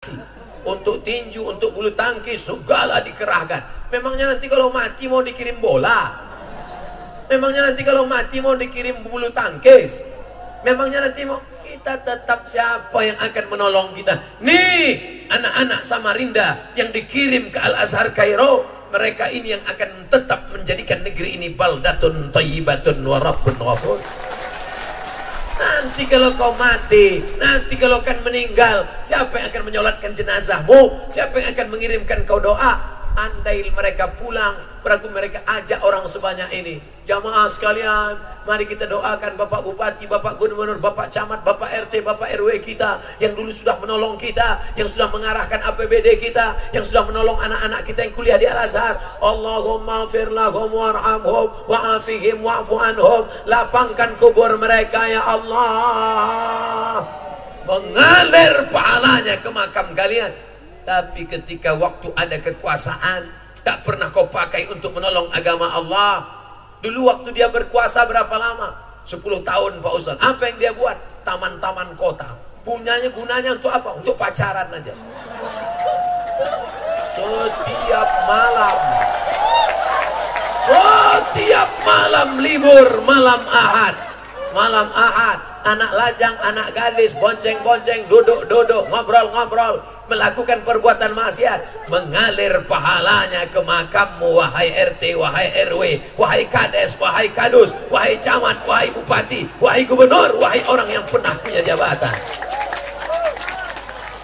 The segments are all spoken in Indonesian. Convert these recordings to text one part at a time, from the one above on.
prestasi, untuk tinju, untuk bulu tangkis, segala dikerahkan. Memangnya nanti kalau mati mau dikirim bola? Memangnya nanti kalau mati mau dikirim bulu tangkis? Memangnya nanti mau kita tetap siapa yang akan menolong kita? Nih anak-anak Samarinda yang dikirim ke Al-Azhar Kairo, mereka ini yang akan tetap menjadikan negeri ini baldatun thayyibatun wa rabbun ghafur. Nanti kalau kau mati, nanti kalau akan meninggal, siapa yang akan menyolatkan jenazahmu? Siapa yang akan mengirimkan kau doa? Andai mereka pulang, beragu mereka ajak orang sebanyak ini. Jamaah sekalian, mari kita doakan Bapak Bupati, Bapak Gubernur, Bapak Camat, Bapak RT, Bapak RW kita yang dulu sudah menolong kita, yang sudah mengarahkan APBD kita, yang sudah menolong anak-anak kita yang kuliah di Al-Azhar. Allahumma fir lahum warhamhum wa'afihim wa'fu anhum. Lapangkan kubur mereka ya Allah. Mengalir pahalanya ke makam kalian. Tapi ketika waktu ada kekuasaan, tak pernah kau pakai untuk menolong agama Allah. Dulu waktu dia berkuasa berapa lama? 10 tahun Pak Ustaz. Apa yang dia buat? Taman-taman kota. Punyanya gunanya untuk apa? Untuk pacaran aja. Setiap malam libur, malam Ahad, anak lajang, anak gadis, bonceng-bonceng, duduk-duduk, ngobrol-ngobrol, melakukan perbuatan maksiat, mengalir pahalanya ke makammu, wahai RT, wahai RW, wahai kades, wahai kadus, wahai camat, wahai bupati, wahai gubernur, wahai orang yang pernah punya jabatan.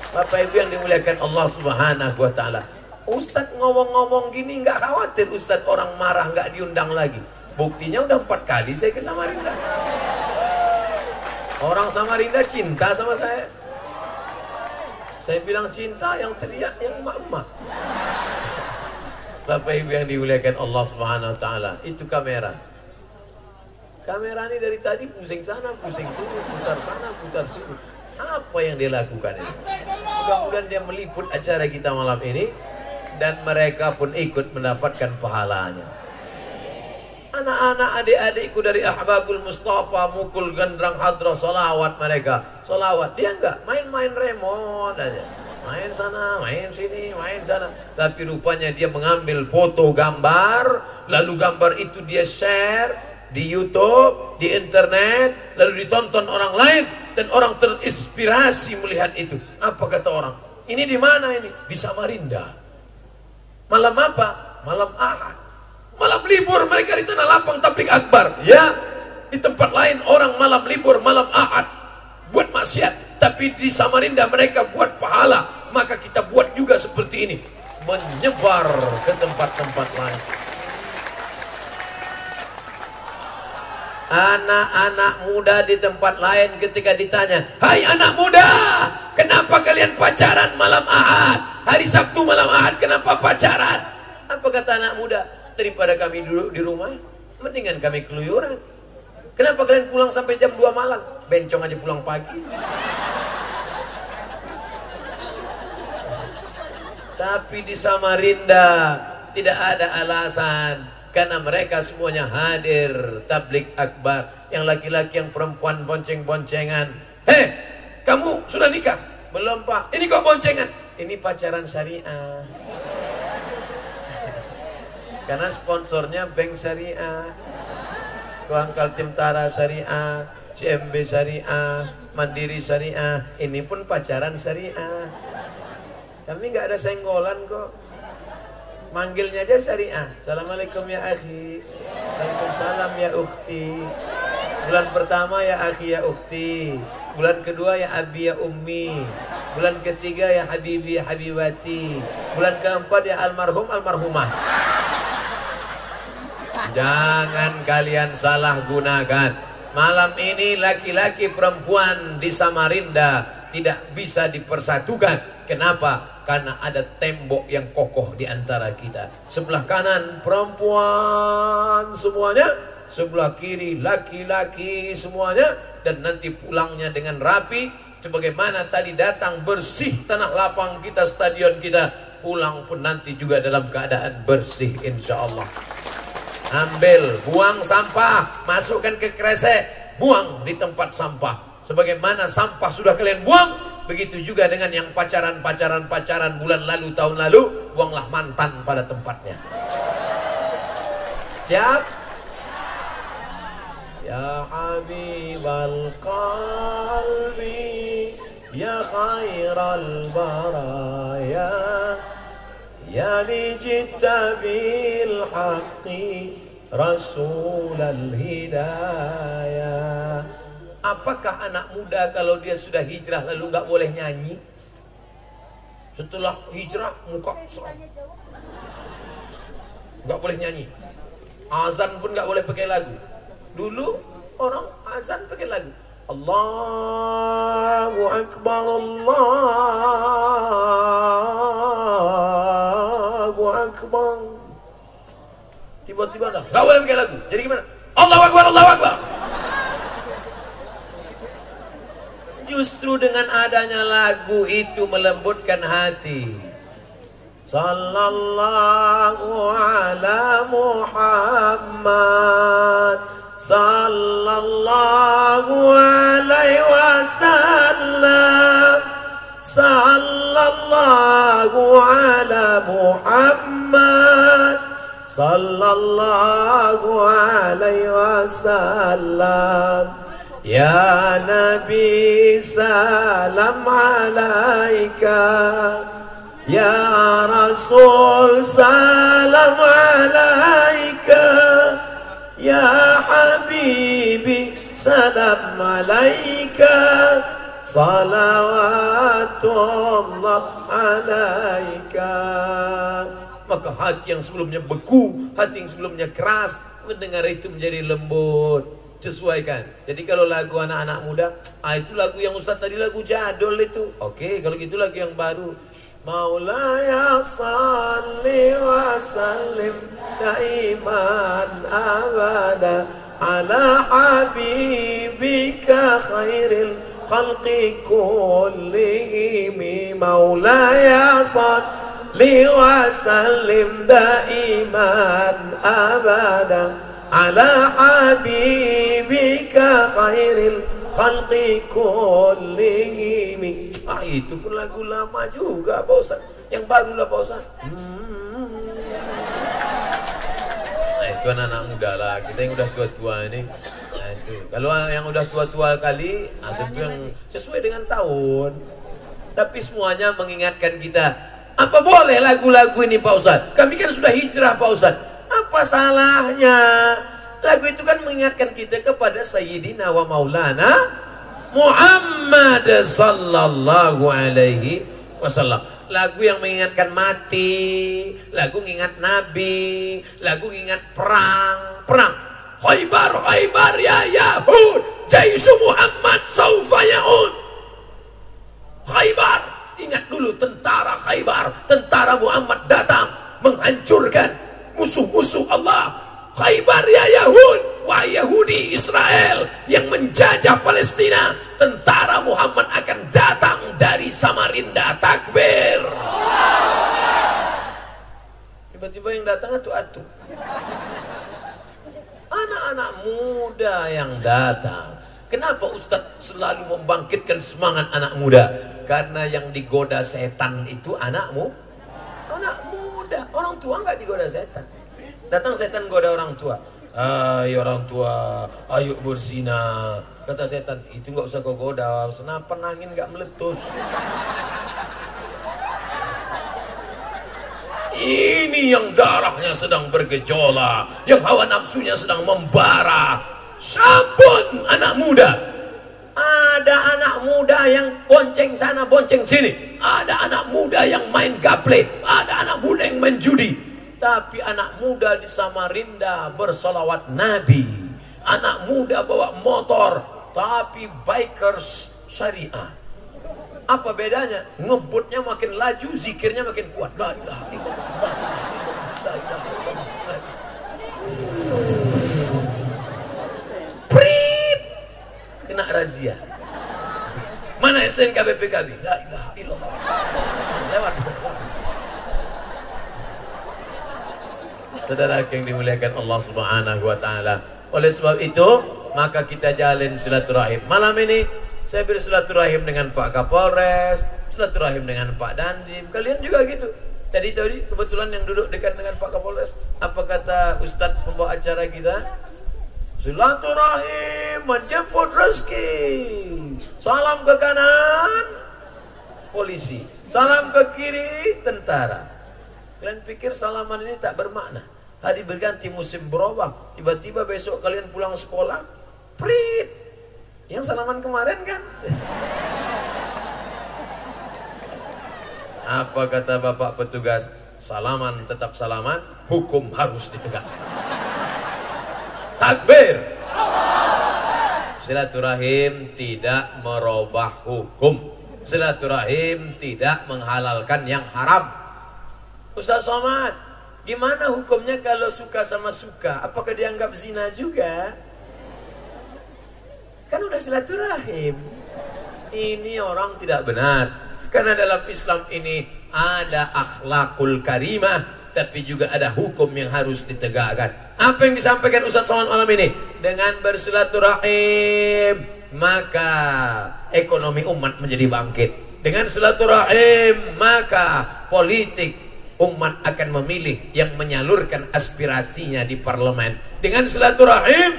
Bapak Ibu yang dimuliakan Allah Subhanahu wa Ta'ala, Ustadz ngomong-ngomong gini nggak khawatir Ustadz orang marah nggak diundang lagi. Buktinya udah 4 kali saya ke Samarinda. Orang Samarinda cinta sama saya. Saya bilang cinta, yang teriak yang emak-emak. Bapak Ibu yang dimuliakan Allah Subhanahu wa Ta'ala, itu kamera. Kamera ini dari tadi pusing sana, pusing sini, putar sana, putar sini. Apa yang dia lakukan ini? Mudah-mudahan dia meliput acara kita malam ini dan mereka pun ikut mendapatkan pahalanya. Anak-anak adik-adikku dari Ahbabul Mustafa mukul gendrang hadrah salawat mereka. Salawat, dia enggak main-main remote aja. Main sana, main sini, main sana. Tapi rupanya dia mengambil foto gambar, lalu gambar itu dia share di YouTube, di internet, lalu ditonton orang lain dan orang terinspirasi melihat itu. Apa kata orang? Ini di mana ini? Di Samarinda. Malam apa? Malam Ahad. Malam libur mereka di Tanah Lapang tablik akbar. Ya, di tempat lain orang malam libur, malam Ahad buat maksiat. Tapi di Samarinda mereka buat pahala. Maka kita buat juga seperti ini, menyebar ke tempat-tempat lain. Anak-anak muda di tempat lain ketika ditanya, hai anak muda, kenapa kalian pacaran malam Ahad? Hari Sabtu malam Ahad kenapa pacaran? Apa kata anak muda? Daripada kami duduk di rumah, mendingan kami keluyuran. Kenapa kalian pulang sampai jam 2 malam? Bencong aja pulang pagi. Tapi di Samarinda tidak ada alasan, karena mereka semuanya hadir tablik akbar. Yang laki-laki, yang perempuan bonceng-boncengan. Hei, kamu sudah nikah? Belum Pak. Ini kok boncengan? Ini pacaran syariah. Karena sponsornya Bank Syariah, Kuangkal Timtara Syariah, CMB Syariah, Mandiri Syariah. Ini pun pacaran syariah. Kami nggak ada senggolan kok. Manggilnya aja syariah. Assalamualaikum ya akhi. Waalaikumsalam ya ukhti. Bulan pertama ya akhi ya ukhti. Bulan kedua ya abi ya ummi. Bulan ketiga ya habibi ya habibati. Bulan keempat ya almarhum almarhumah. Jangan kalian salah gunakan. Malam ini laki-laki perempuan di Samarinda tidak bisa dipersatukan. Kenapa? Karena ada tembok yang kokoh di antara kita. Sebelah kanan perempuan semuanya, sebelah kiri laki-laki semuanya. Dan nanti pulangnya dengan rapi. Sebagaimana tadi datang bersih tanah lapang kita, stadion kita, pulang pun nanti juga dalam keadaan bersih insya Allah. Ambil, buang sampah, masukkan ke kresek, buang di tempat sampah. Sebagaimana sampah sudah kalian buang, Begitu juga dengan yang pacaran bulan lalu, tahun lalu, buanglah mantan pada tempatnya. Siap? Ya habibal qalbi, ya khairal baraya, ya lijita bil haqqi rasulal hidayah. Apakah anak muda kalau dia sudah hijrah lalu nggak boleh nyanyi? Setelah hijrah muka serem, nggak boleh nyanyi. Azan pun nggak boleh pakai lagu. Dulu orang azan pakai lagu. Allahu Akbar, Allahu Akbar. Tiba-tiba nggak boleh pakai lagu. Jadi gimana? Allahu Akbar, Allahu Akbar. Justru dengan adanya lagu itu melembutkan hati. Sallallahu ala Muhammad, sallallahu alaihi wasallam, sallallahu ala Muhammad, sallallahu alaihi wasallam. Ya Nabi salam alaika, ya Rasul salam alaika, ya Habibi salam alaika, salawatullah alaika. Maka hati yang sebelumnya beku, hati yang sebelumnya keras, mendengar itu menjadi lembut. Sesuaikan. Jadi kalau lagu anak-anak muda, itu lagu yang Ustaz tadi lagu jadul itu. Oke, kalau gitu lagu yang baru. Maulaya salli wa sallim daiman abada ala habibika khairil khalqi kullihim. Maulaya salli wa sallim daiman abada ala habibika khairil khalqi kullihim. Itu pun lagu lama juga Pak Ustaz. Yang baru lah Pak Ustaz. Itu anak-anak muda lah. Kita yang udah tua-tua ini. Itu. Kalau yang udah tua-tua kali, tentu yang sesuai dengan tahun. Tapi semuanya mengingatkan kita. Apa boleh lagu-lagu ini Pak Ustaz? Kami kan sudah hijrah Pak Ustaz. Apa salahnya? Lagu itu kan mengingatkan kita kepada Sayyidina wa Maulana Muhammad sallallahu alaihi wasallam. Lagu yang mengingatkan mati, lagu mengingat Nabi, lagu mengingat perang. Khaybar ya Yahud, Jaisu Muhammad saufa ya'ud. Khaybar, ingat dulu tentara Khaybar, tentara Muhammad datang menghancurkan musuh-musuh Allah. Khaybar ya Yahud, wah Yahudi Israel yang menjajah Palestina, tentara Muhammad akan datang dari Samarinda. Takbir. Tiba-tiba yang datang atu-atu, anak-anak muda yang datang. Kenapa Ustadz selalu membangkitkan semangat anak muda? Karena yang digoda setan itu anak muda. Orang tua nggak digoda setan. Datang setan goda orang tua. Ayo orang tua, ayo berzina. Kata setan, itu nggak usah kau goda, senapan angin nggak meletus. Ini yang darahnya sedang bergejolak, yang hawa nafsunya sedang membara. Sabun anak muda. Ada anak muda yang bonceng sana bonceng sini. Ada anak muda yang main gaple. Ada anak muda yang main judi. Tapi anak muda di Samarinda bersolawat Nabi. Anak muda bawa motor, tapi bikers syariah. Apa bedanya? Ngebutnya makin laju, zikirnya makin kuat. La ilaha illallah. Prit, kena razia. Mana STNK BPKB? La ilaha illallah. Lewat. Saudara yang dimuliakan Allah Subhanahu wa taala. Oleh sebab itu, maka kita jalin silaturahim. Malam ini Saya bersilaturahim dengan Pak Kapolres, silaturahim dengan Pak Dandim. Kalian juga gitu. Tadi kebetulan yang duduk dekat dengan Pak Kapolres, apa kata Ustadz pembawa acara kita? Silaturahim menjemput rezeki. Salam ke kanan, polisi. Salam ke kiri, tentara. Kalian pikir salaman ini tak bermakna? Hari berganti musim berubah. Tiba-tiba besok kalian pulang sekolah, prit. Yang salaman kemarin kan? Apa kata bapak petugas? Salaman tetap salaman, hukum harus ditegakkan. Takbir. Silaturahim tidak merubah hukum. Silaturahim tidak menghalalkan yang haram. Ustaz Somad, gimana hukumnya kalau suka sama suka? Apakah dianggap zina juga? Kan udah silaturahim. Ini orang tidak benar. Karena dalam Islam ini ada akhlakul karimah, tapi juga ada hukum yang harus ditegakkan. Apa yang disampaikan Ustaz Somad malam ini? Dengan bersilaturahim, maka ekonomi umat menjadi bangkit. Dengan silaturahim, maka politik umat akan memilih yang menyalurkan aspirasinya di parlemen. Dengan silaturahim,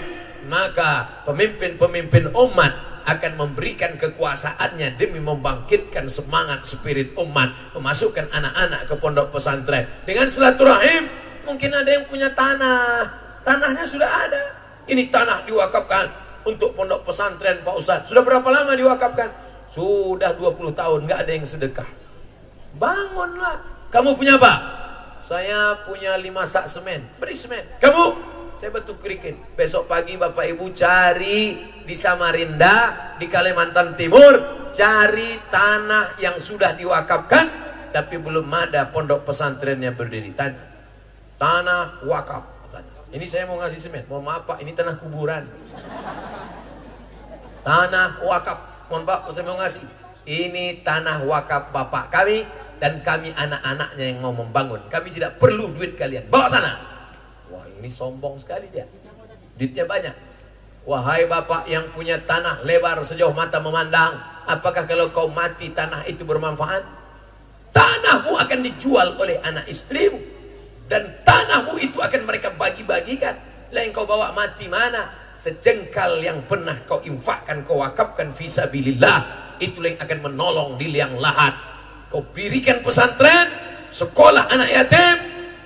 maka pemimpin-pemimpin umat akan memberikan kekuasaannya demi membangkitkan semangat spirit umat, memasukkan anak-anak ke pondok pesantren. Dengan silaturahim, mungkin ada yang punya tanah, tanahnya sudah ada. Ini tanah diwakafkan untuk pondok pesantren Pak Ustadz. Sudah berapa lama diwakafkan? Sudah 20 tahun, nggak ada yang sedekah. Bangunlah. Kamu punya apa? Saya punya 5 sak semen. Beri semen. Kamu? Saya batu kerikil. Besok pagi Bapak Ibu cari di Samarinda, di Kalimantan Timur, cari tanah yang sudah diwakafkan tapi belum ada pondok pesantrennya berdiri. Tanya, tanah wakaf. Ini saya mau ngasih semen. Mohon maaf Pak, ini tanah kuburan. Tanah wakaf. Mohon Pak, saya mau ngasih. Ini tanah wakaf Bapak kami dan kami anak-anaknya yang mau membangun. Kami tidak perlu duit kalian. Bawa sana. Wah, ini sombong sekali dia. Duitnya banyak. Wahai bapak yang punya tanah lebar sejauh mata memandang, apakah kalau kau mati tanah itu bermanfaat? Tanahmu akan dijual oleh anak istrimu, dan tanahmu itu akan mereka bagi-bagikan. Lah yang kau bawa mati mana? Sejengkal yang pernah kau infakkan, kau wakafkan fisabilillah, itulah yang akan menolong di liang lahat. Kau berikan pesantren, sekolah anak yatim,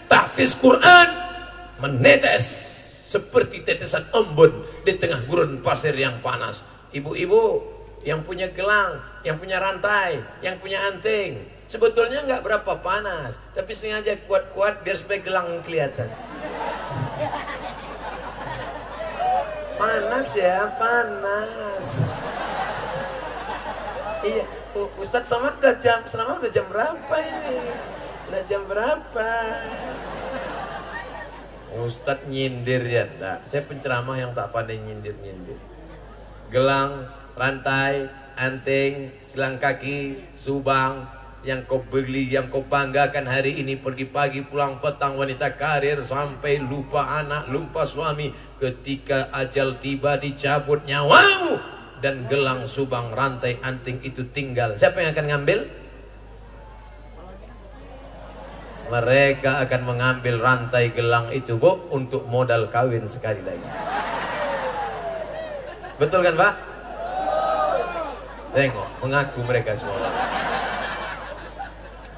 tahfiz Quran, menetes seperti tetesan embun di tengah gurun pasir yang panas. Ibu-ibu yang punya gelang, yang punya rantai, yang punya anting, sebetulnya nggak berapa panas, tapi sengaja kuat-kuat biar supaya gelang kelihatan. Panas ya, panas. Iya, Ustadz Somad udah jam berapa ini? Udah jam berapa? Ustadz nyindir ya, nah, saya penceramah yang tak pandai nyindir-nyindir. Gelang, rantai, anting, gelang kaki, subang, yang kau beli, yang kau banggakan hari ini, pergi pagi pulang petang, wanita karir, sampai lupa anak, lupa suami. Ketika ajal tiba dicabut nyawamu, dan gelang, subang, rantai, anting itu tinggal. Siapa yang akan ngambil? Mereka akan mengambil rantai gelang itu, Bu, untuk modal kawin sekali lagi. Betul kan, Pak? Tengok, mengaku mereka semua.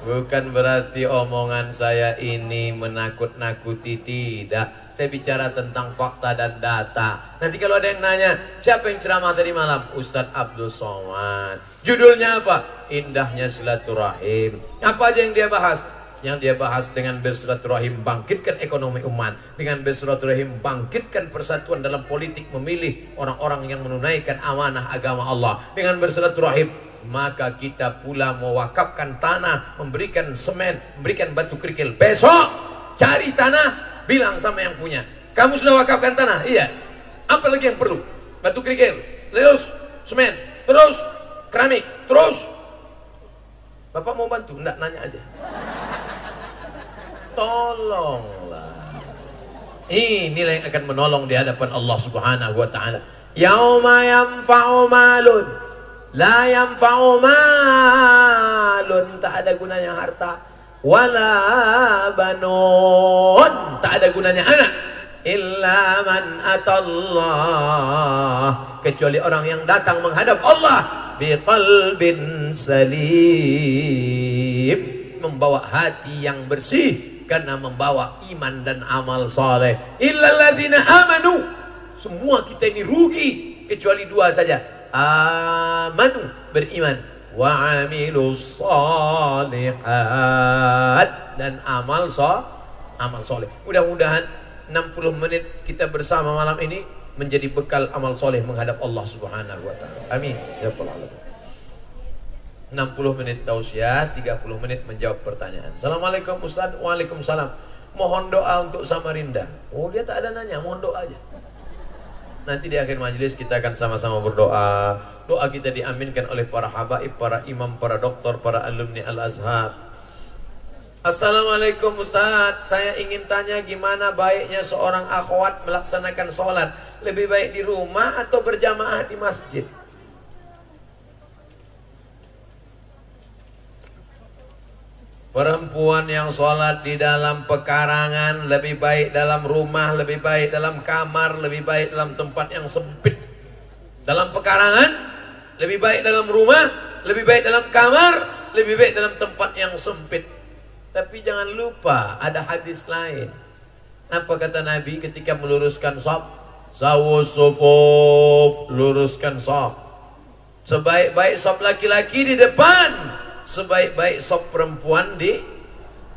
Bukan berarti omongan saya ini menakut-nakuti, tidak. Saya bicara tentang fakta dan data. Nanti kalau ada yang nanya, siapa yang ceramah tadi malam? Ustadz Abdul Somad. Judulnya apa? Indahnya silaturahim. Apa aja yang dia bahas? Yang dia bahas dengan bersilaturahim bangkitkan ekonomi umat, dengan bersilaturahim bangkitkan persatuan dalam politik, memilih orang-orang yang menunaikan amanah agama Allah. Dengan bersilaturahim maka kita pula mewakafkan tanah, memberikan semen, memberikan batu kerikil. Besok cari tanah, bilang sama yang punya, kamu sudah wakafkan tanah? Iya. Apa lagi yang perlu? Batu kerikil, terus semen, terus keramik, terus. Bapak mau bantu? Enggak, nanya aja. Tolonglah. Inilah yang akan menolong di hadapan Allah Subhanahu wa taala. Yauma yanfa'u malun La yanfa'u malun, tak ada gunanya harta, wala banun, tak ada gunanya anak, illa man atallah, kecuali orang yang datang menghadap Allah biqalbin salim, membawa hati yang bersih karena membawa iman dan amal saleh. Illalladzina amanu, semua kita ini rugi kecuali dua saja, amanu, beriman, wa amilus shalihat, dan amal soleh. Mudah-mudahan 60 menit kita bersama malam ini menjadi bekal amal soleh menghadap Allah Subhanahu wa taala. Amin ya rabbal alamin. 60 menit tausiah, 30 menit menjawab pertanyaan. Assalamualaikum Ustaz. Waalaikumsalam. Mohon doa untuk Samarinda. Oh, dia tak ada nanya, mohon doa aja. Nanti di akhir majelis kita akan sama-sama berdoa. Doa kita diaminkan oleh para habaib, para imam, para doktor, para alumni Al-Azhar. Assalamualaikum Ustaz, saya ingin tanya gimana baiknya seorang akhwat melaksanakan sholat. Lebih baik di rumah atau berjamaah di masjid? Perempuan yang sholat di dalam pekarangan lebih baik dalam rumah, lebih baik dalam kamar, lebih baik dalam tempat yang sempit. Dalam pekarangan lebih baik dalam rumah, lebih baik dalam kamar, lebih baik dalam tempat yang sempit. Tapi jangan lupa ada hadis lain. Apa kata Nabi ketika meluruskan shaf? Sawus sufuf, luruskan shaf. Sebaik-baik shaf laki-laki di depan, sebaik-baik shaf perempuan di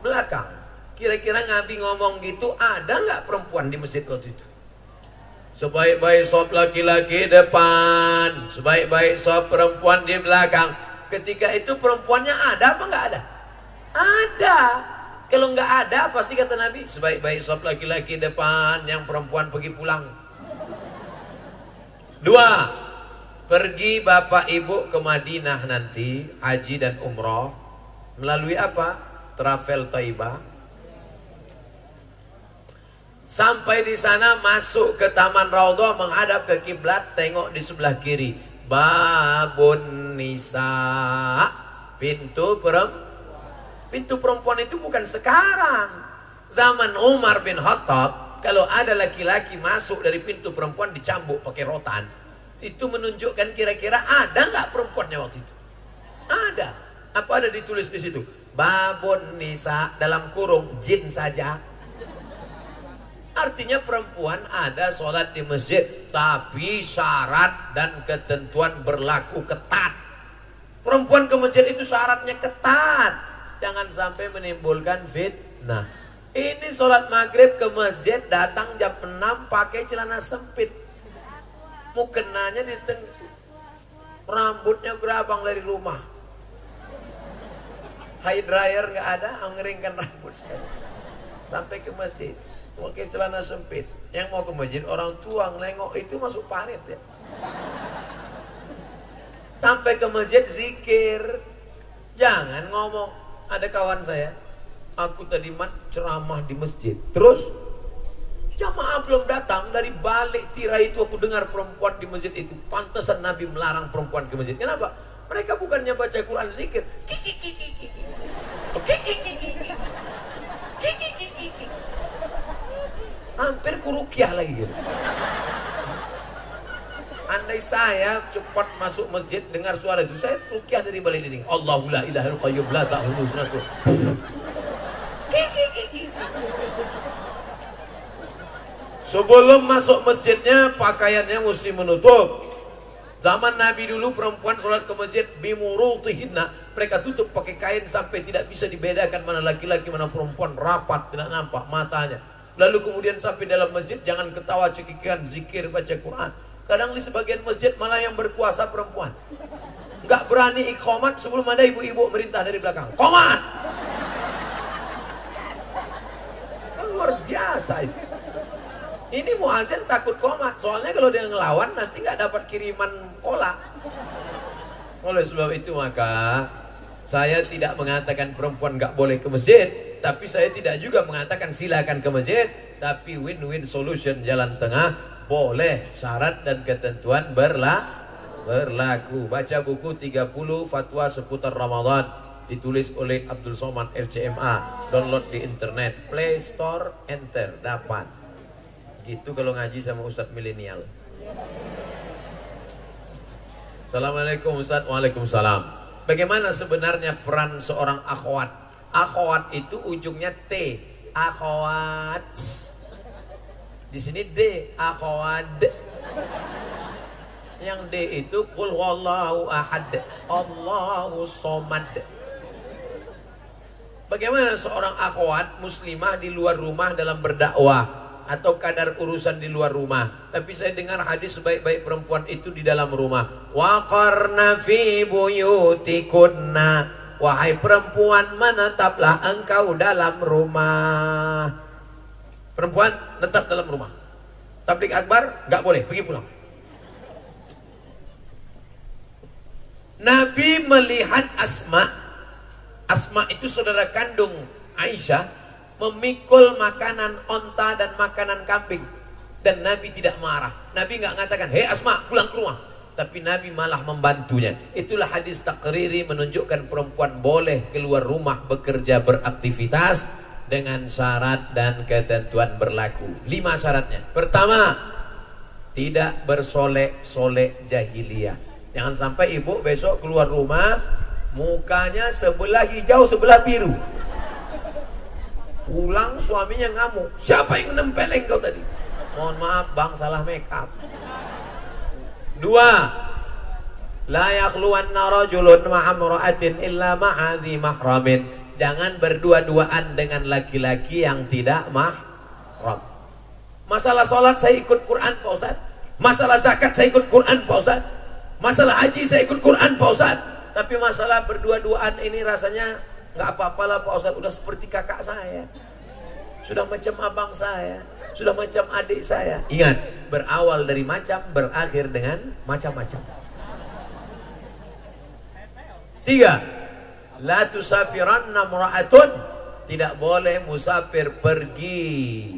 belakang. Kira-kira Nabi ngomong gitu, ada nggak perempuan di masjid waktu itu? Sebaik-baik shaf laki-laki depan, sebaik-baik shaf perempuan di belakang. Ketika itu perempuannya ada apa nggak ada? Ada. Kalau nggak ada, pasti kata Nabi, sebaik-baik shaf laki-laki depan, yang perempuan pergi pulang. 2. Pergi bapak ibu ke Madinah nanti, haji dan umroh, melalui apa? Travel Thaibah. Sampai di sana masuk ke Taman Raudhah, menghadap ke kiblat, tengok di sebelah kiri. Babun Nisa, pintu perempuan. Pintu perempuan itu bukan sekarang. Zaman Umar bin Khattab, kalau ada laki-laki masuk dari pintu perempuan dicambuk pakai rotan. Itu menunjukkan kira-kira ada nggak perempuannya waktu itu? Ada. Apa ada ditulis di situ? Babun Nisa, dalam kurung jin saja. Artinya perempuan ada sholat di masjid, tapi syarat dan ketentuan berlaku ketat. Perempuan ke masjid itu syaratnya ketat. Jangan sampai menimbulkan fitnah. Ini sholat maghrib ke masjid, datang jam 6 pakai celana sempit. Mukenanya di rambutnya gerabang dari rumah. Hair dryer nggak ada, ngeringkan rambut sekali. Sampai ke masjid, pakai celana sempit. Yang mau ke masjid orang tua ngelengok itu masuk parit ya. Sampai ke masjid zikir. Jangan ngomong. Ada kawan saya, aku tadi ceramah di masjid, terus jamaah belum datang, dari balik tirai itu aku dengar perempuan di masjid itu. Pantesan Nabi melarang perempuan ke masjid. Kenapa? Mereka bukannya baca Quran zikir, hampir kurukyah lagi gitu. Andai saya cepat masuk masjid dengar suara itu, saya rukyah dari balik dinding. Allahu la ilaha illallah qayyum la ta'khudhuhu sinatun. Sebelum masuk masjidnya pakaiannya mesti menutup. Zaman Nabi dulu perempuan sholat ke masjid bimurutihinna, mereka tutup pakai kain sampai tidak bisa dibedakan mana laki-laki mana perempuan, rapat tidak nampak matanya. Lalu kemudian sampai dalam masjid jangan ketawa cekikikan, zikir baca Quran. Kadang di sebagian masjid malah yang berkuasa perempuan. Nggak berani iqamat sebelum ada ibu-ibu merintah dari belakang. Qomat! Kan luar biasa itu. Ini muazin takut qomat. Soalnya kalau dia ngelawan nanti nggak dapat kiriman kola. Oleh sebab itu maka saya tidak mengatakan perempuan nggak boleh ke masjid. Tapi saya tidak juga mengatakan silakan ke masjid. Tapi win-win solution, jalan tengah. Boleh, syarat dan ketentuan berlaku. Baca buku 30 fatwa seputar Ramadan, ditulis oleh Abdul Somad RCMA. Download di internet, Play Store, enter, dapat. Gitu kalau ngaji sama Ustadz milenial. Assalamualaikum Ustadz. Waalaikumsalam. Bagaimana sebenarnya peran seorang akhwat? Akhwat itu ujungnya T, akhwat. Di sini D, akhwat. Yang D itu qul huwallahu ahad, Allahus somad. Bagaimana seorang akhwat muslimah di luar rumah dalam berdakwah atau kadar urusan di luar rumah? Tapi saya dengar hadis sebaik-baik perempuan itu di dalam rumah. Waqarna fi buyutikunna, wahai perempuan menetaplah engkau dalam rumah. Perempuan tetap dalam rumah. Tabligh akbar nggak boleh, pergi pulang. Nabi melihat Asma. Asma itu saudara kandung Aisyah, memikul makanan onta dan makanan kambing, dan Nabi tidak marah. Nabi nggak mengatakan, hei Asma pulang ke rumah, tapi Nabi malah membantunya. Itulah hadis takriri, menunjukkan perempuan boleh keluar rumah bekerja beraktivitas dengan syarat dan ketentuan berlaku. 5 syaratnya. Pertama, tidak bersolek-solek jahiliyah. Jangan sampai ibu besok keluar rumah mukanya sebelah hijau sebelah biru. Pulang suaminya ngamuk, siapa yang nempeleng kau tadi? Mohon maaf bang, salah make up. 2, la yakhluwanna rajulun ma'amra'atin illa ma'azi mahramin. Jangan berdua-duaan dengan laki-laki yang tidak mahram. Masalah sholat saya ikut Quran Pak Ustaz, masalah zakat saya ikut Quran Pak Ustaz, masalah haji saya ikut Quran Pak Ustaz. Tapi masalah berdua-duaan ini rasanya nggak apa-apalah Pak Ustaz, udah seperti kakak saya, sudah macam abang saya, sudah macam adik saya. Ingat, berawal dari macam, berakhir dengan macam-macam. 3, la tusafiranna mra'atun, tidak boleh musafir pergi.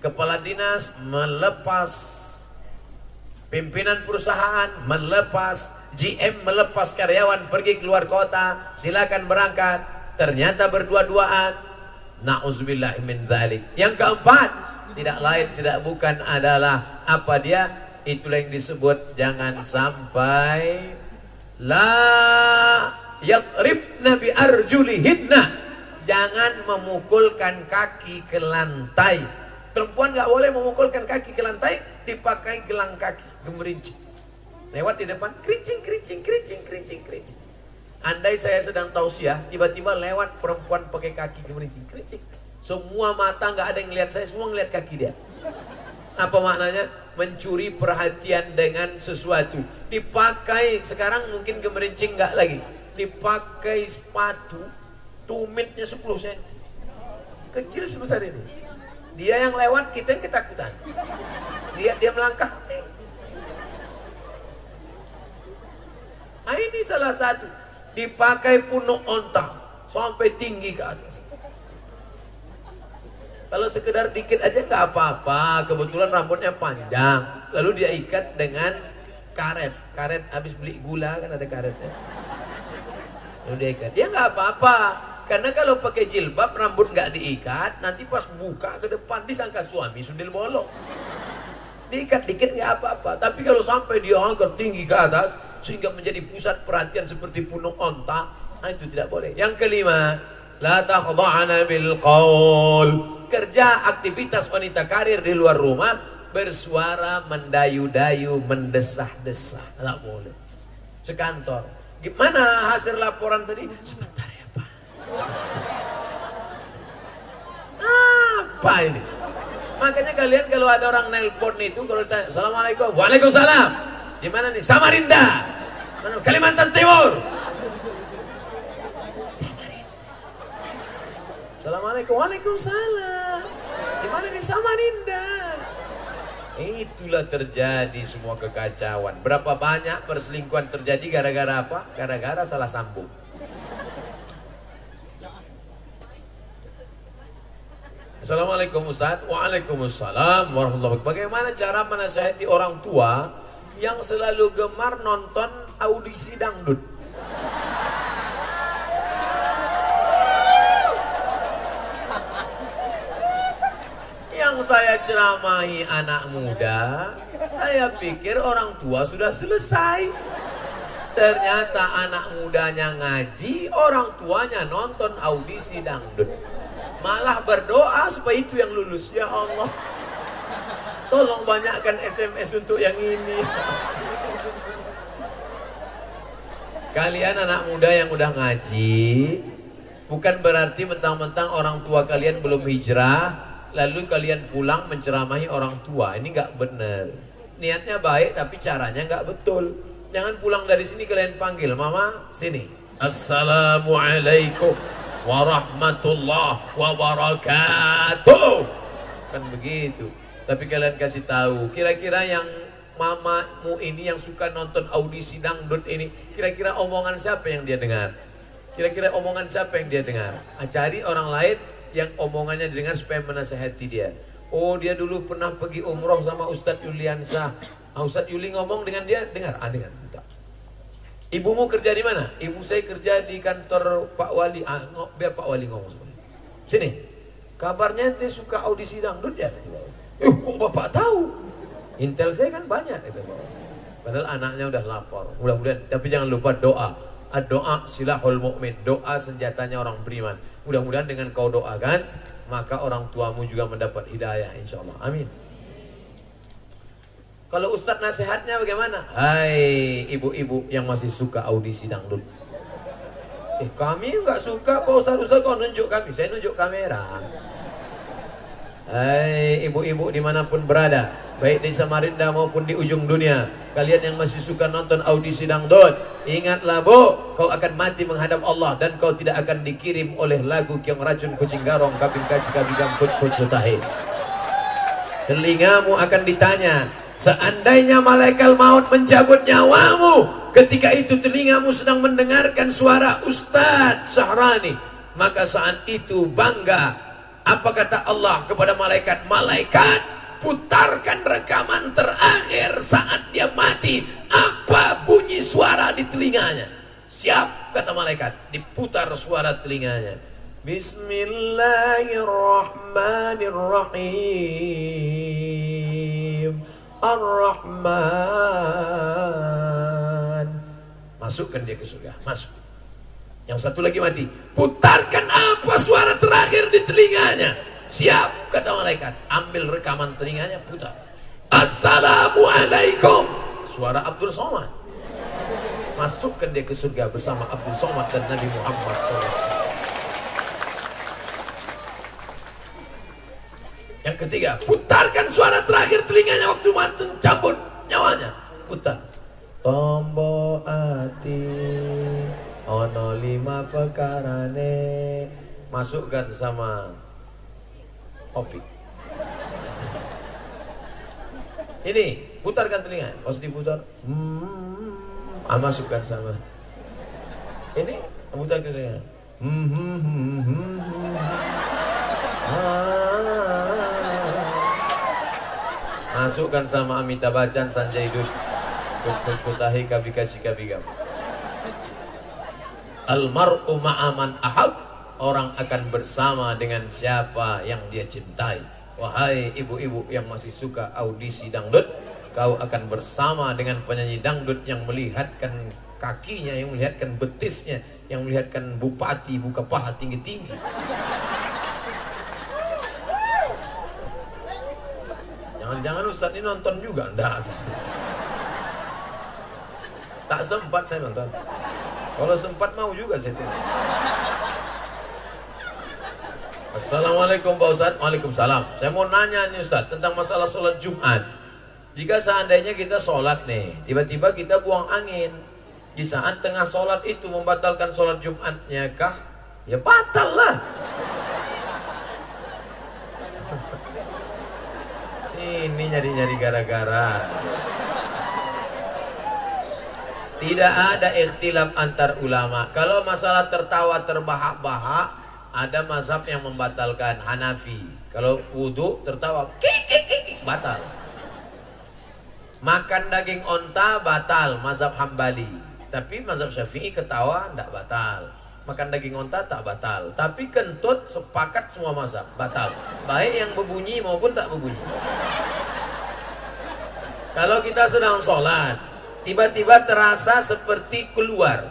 Kepala dinas melepas, pimpinan perusahaan melepas, GM melepas karyawan pergi keluar kota, silakan berangkat. Ternyata berdua-duaan, na'udzubillah min dzalik. Yang keempat, tidak lain tidak bukan adalah apa dia? Itulah yang disebut jangan sampai la yaqribna bi arjulihinna, jangan memukulkan kaki ke lantai. Perempuan nggak boleh memukulkan kaki ke lantai, dipakai gelang kaki gemerincing. Lewat di depan, kerincing, kerincing, kerincing, kerincing, kerincing. Andai saya sedang tausiah, tiba-tiba lewat perempuan pakai kaki gemerincing, kerincing. Semua mata nggak ada yang lihat saya, semua ngeliat kaki dia. Apa maknanya? Mencuri perhatian dengan sesuatu. Dipakai, sekarang mungkin gemerincing nggak lagi. Dipakai sepatu, tumitnya 10 cm. Kecil sebesar ini. Dia yang lewat, kita yang ketakutan. Lihat dia melangkah. Nah, ini salah satu. Dipakai punuk onta sampai tinggi ke atas. Kalau sekedar dikit aja nggak apa-apa, kebetulan rambutnya panjang, lalu dia ikat dengan karet. Karet habis beli gula kan ada karetnya, lalu dia ikat. Dia nggak apa-apa, karena kalau pakai jilbab rambut nggak diikat, nanti pas buka ke depan disangka suami sundel bolong. Diikat dikit nggak apa-apa, tapi kalau sampai dia angkat tinggi ke atas sehingga menjadi pusat perhatian seperti punuk onta, nah itu tidak boleh. Yang kelima, la takhda'na bil qaul. Kerja aktivitas wanita karir di luar rumah bersuara mendayu-dayu, mendesah-desah, tidak boleh. Sekantor, gimana hasil laporan tadi? Sebentar ya Pak. Apa ini? Makanya kalian kalau ada orang nelpon itu, kalau ditanya, Assalamualaikum, Waalaikumsalam. Di mana nih? Samarinda. Mana? Kalimantan Timur. Samarinda. Assalamualaikum, Waalaikumsalam. Di mana nih? Samarinda. Itulah terjadi semua kekacauan. Berapa banyak perselingkuhan terjadi gara-gara apa? Gara-gara salah sambung. Assalamualaikum Ustaz. Waalaikumsalam warahmatullahi wabarakatuh. Bagaimana cara menasihati orang tua yang selalu gemar nonton audisi dangdut. Yang saya ceramahi anak muda, saya pikir orang tua sudah selesai. Ternyata anak mudanya ngaji, orang tuanya nonton audisi dangdut. Malah berdoa supaya itu yang lulus. Ya Allah, tolong banyakkan SMS untuk yang ini. Kalian anak muda yang udah ngaji, bukan berarti mentang-mentang orang tua kalian belum hijrah, lalu kalian pulang menceramahi orang tua. Ini nggak benar. Niatnya baik tapi caranya nggak betul. Jangan pulang dari sini kalian panggil, mama sini. Assalamualaikum warahmatullahi wabarakatuh. Kan begitu. Tapi kalian kasih tahu, kira-kira yang mamamu ini yang suka nonton audisi dangdut ini, kira-kira omongan siapa yang dia dengar? Kira-kira omongan siapa yang dia dengar? Cari orang lain yang omongannya didengar supaya menasehati dia. Oh, dia dulu pernah pergi umroh sama Ustadz Yuliansah. Ustadz Yuli ngomong dengan dia, dengar, dengar. Ibumu kerja di mana? Ibu saya kerja di kantor Pak Wali. Biar Pak Wali ngomong sebentar. Sini. Kabarnya ente suka audisi dangdut ya? Kok bapak tahu? Intel saya kan banyak itu. Padahal anaknya udah lapor. Mudah-mudahan. Tapi jangan lupa doa. Doa silahul mu'min. Doa senjatanya orang beriman. Mudah-mudahan dengan kau doakan, maka orang tuamu juga mendapat hidayah insya Allah. Amin. Kalau Ustadz nasihatnya bagaimana? Hai ibu-ibu yang masih suka audisi dangdut. Kami nggak suka Pak Ustadz kau nunjuk kami. Saya nunjuk kamera. Hai ibu-ibu dimanapun berada, baik di Samarinda maupun di ujung dunia, kalian yang masih suka nonton audisi dangdut, ingatlah bu, kau akan mati menghadap Allah dan kau tidak akan dikirim oleh lagu Kiong Racun Kucing Garong Kabing Kaji Kabigam Kuc Kuc Sutahe. Telingamu akan ditanya, seandainya malaikat maut mencabut nyawamu, ketika itu telingamu sedang mendengarkan suara Ustadz Sahrani, maka saat itu bangga. Apa kata Allah kepada malaikat? Malaikat, putarkan rekaman terakhir saat dia mati. Apa bunyi suara di telinganya? Siap, kata malaikat. Diputar suara telinganya. Bismillahirrahmanirrahim. Ar-Rahman. Masukkan dia ke surga. Masuk. Yang satu lagi mati. Putarkan apa suara terakhir di telinganya? Siap, kata malaikat. Ambil rekaman telinganya, putar. Assalamualaikum. Suara Abdul Somad. Masukkan dia ke surga bersama Abdul Somad dan Nabi Muhammad SAW. Yang ketiga, putarkan suara terakhir telinganya waktu mati cabut nyawanya. Putar. Tombo ati ono 5 pekarane. Masukkan sama Opik. Ini putarkan telinga. Pas diputar, masukkan sama ini, putarkan telinga. Masukkan sama Amitabh Bachchan, Sanjay Dutt, Kuch Kutahi, Kabika Cika Bigam. Almar'u ma'aman ahab. Orang akan bersama dengan siapa yang dia cintai. Wahai ibu-ibu yang masih suka audisi dangdut, kau akan bersama dengan penyanyi dangdut yang melihatkan kakinya, yang melihatkan betisnya, yang melihatkan bupati buka paha tinggi-tinggi. Jangan-jangan Ustadz ini nonton juga? Enggak. Tak sempat saya nonton. Kalau sempat mau juga saya tengok. Assalamualaikum Pak Ustadz. Waalaikumsalam. Saya mau nanya nih Ustadz tentang masalah sholat Jumat. Jika seandainya kita sholat nih, tiba-tiba kita buang angin, di saat tengah sholat itu membatalkan sholat Jumatnya kah? Ya batal lah. Ini nyari-nyari gara-gara. Tidak ada ikhtilaf antar ulama. Kalau masalah tertawa terbahak-bahak, ada mazhab yang membatalkan, Hanafi. Kalau wudhu tertawa, batal. Makan daging onta batal, mazhab Hambali. Tapi mazhab Syafi'i ketawa tidak batal. Makan daging onta tak batal. Tapi kentut sepakat semua mazhab batal. Baik yang berbunyi maupun tak berbunyi. Kalau kita sedang sholat, tiba-tiba terasa seperti keluar.